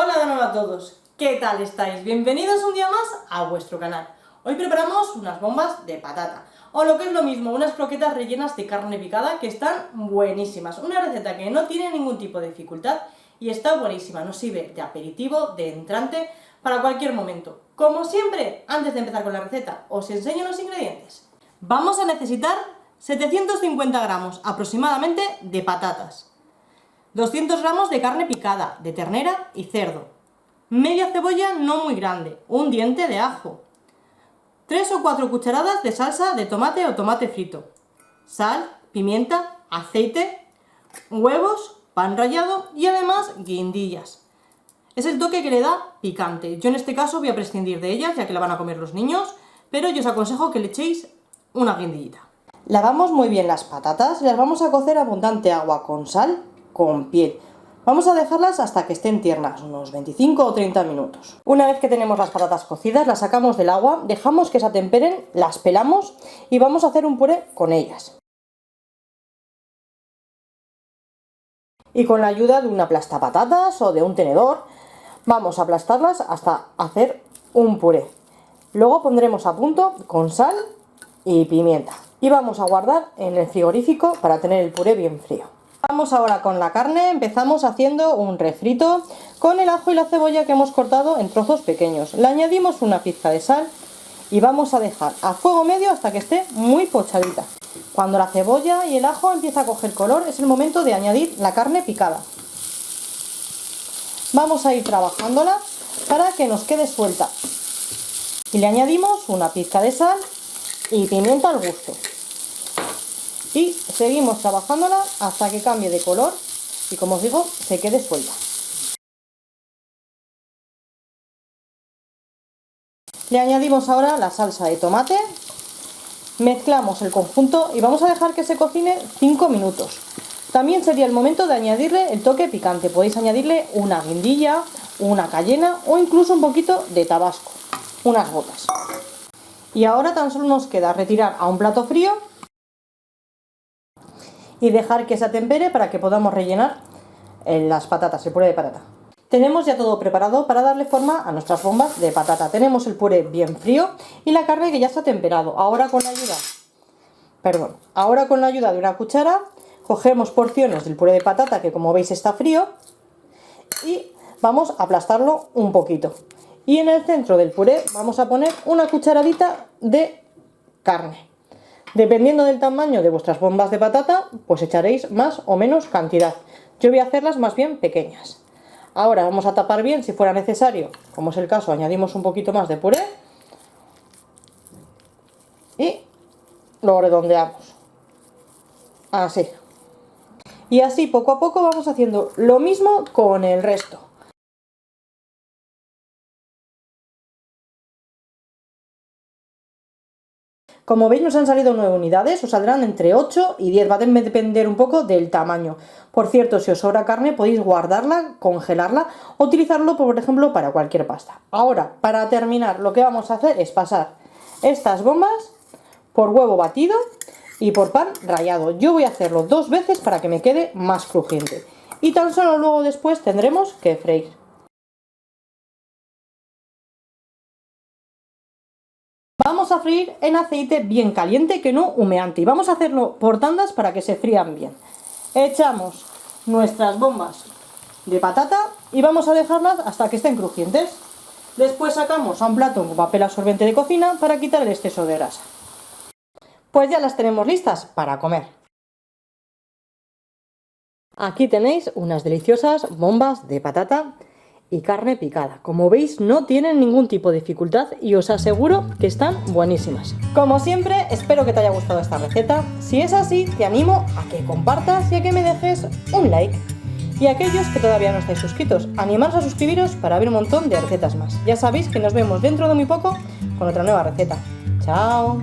Hola de nuevo a todos, ¿qué tal estáis? Bienvenidos un día más a vuestro canal. Hoy preparamos unas bombas de patata, o lo que es lo mismo, unas croquetas rellenas de carne picada que están buenísimas. Una receta que no tiene ningún tipo de dificultad y está buenísima, nos sirve de aperitivo, de entrante, para cualquier momento. Como siempre, antes de empezar con la receta, os enseño los ingredientes. Vamos a necesitar 750 gramos aproximadamente de patatas, 200 gramos de carne picada, de ternera y cerdo, media cebolla no muy grande, un diente de ajo, 3 o 4 cucharadas de salsa de tomate o tomate frito, sal, pimienta, aceite, huevos, pan rallado y además guindillas. Es el toque que le da picante. Yo en este caso voy a prescindir de ellas ya que la van a comer los niños, pero yo os aconsejo que le echéis una guindillita. Lavamos muy bien las patatas y las vamos a cocer a abundante agua con sal, con piel. Vamos a dejarlas hasta que estén tiernas, unos 25 o 30 minutos. Una vez que tenemos las patatas cocidas, las sacamos del agua, dejamos que se atemperen, las pelamos y vamos a hacer un puré con ellas. Y con la ayuda de un aplastapatatas o de un tenedor, vamos a aplastarlas hasta hacer un puré. Luego pondremos a punto con sal y pimienta. Y vamos a guardar en el frigorífico para tener el puré bien frío. Vamos ahora con la carne, empezamos haciendo un refrito con el ajo y la cebolla que hemos cortado en trozos pequeños. Le añadimos una pizca de sal y vamos a dejar a fuego medio hasta que esté muy pochadita. Cuando la cebolla y el ajo empieza a coger color es el momento de añadir la carne picada. Vamos a ir trabajándola para que nos quede suelta. Y le añadimos una pizca de sal y pimienta al gusto. Y seguimos trabajándola hasta que cambie de color y, como os digo, se quede suelta. Le añadimos ahora la salsa de tomate, mezclamos el conjunto y vamos a dejar que se cocine 5 minutos. También sería el momento de añadirle el toque picante. Podéis añadirle una guindilla, una cayena o incluso un poquito de tabasco, unas gotas. Y ahora tan solo nos queda retirar a un plato frío y dejar que se atempere para que podamos rellenar las patatas, el puré de patata. Tenemos ya todo preparado para darle forma a nuestras bombas de patata. Tenemos el puré bien frío y la carne que ya está temperado. Ahora con la ayuda de una cuchara cogemos porciones del puré de patata que, como veis, está frío y vamos a aplastarlo un poquito. Y en el centro del puré vamos a poner una cucharadita de carne. Dependiendo del tamaño de vuestras bombas de patata, pues echaréis más o menos cantidad. Yo voy a hacerlas más bien pequeñas. Ahora vamos a tapar bien, si fuera necesario, como es el caso, añadimos un poquito más de puré y lo redondeamos. Así. Y así poco a poco vamos haciendo lo mismo con el resto. Como veis, nos han salido 9 unidades, os saldrán entre 8 y 10, va a depender un poco del tamaño. Por cierto, si os sobra carne podéis guardarla, congelarla o utilizarlo, por ejemplo, para cualquier pasta. Ahora, para terminar, lo que vamos a hacer es pasar estas bombas por huevo batido y por pan rallado. Yo voy a hacerlo 2 veces para que me quede más crujiente. Y tan solo luego después tendremos que freír. Vamos a freír en aceite bien caliente, que no humeante, y vamos a hacerlo por tandas para que se frían bien. Echamos nuestras bombas de patata y vamos a dejarlas hasta que estén crujientes. Después sacamos a un plato con papel absorbente de cocina para quitar el exceso de grasa. Pues ya las tenemos listas para comer. Aquí tenéis unas deliciosas bombas de patata y carne picada. Como veis, no tienen ningún tipo de dificultad y os aseguro que están buenísimas. Como siempre, espero que te haya gustado esta receta. Si es así, te animo a que compartas y a que me dejes un like. Y a aquellos que todavía no estáis suscritos, animaros a suscribiros para ver un montón de recetas más. Ya sabéis que nos vemos dentro de muy poco con otra nueva receta. ¡Chao!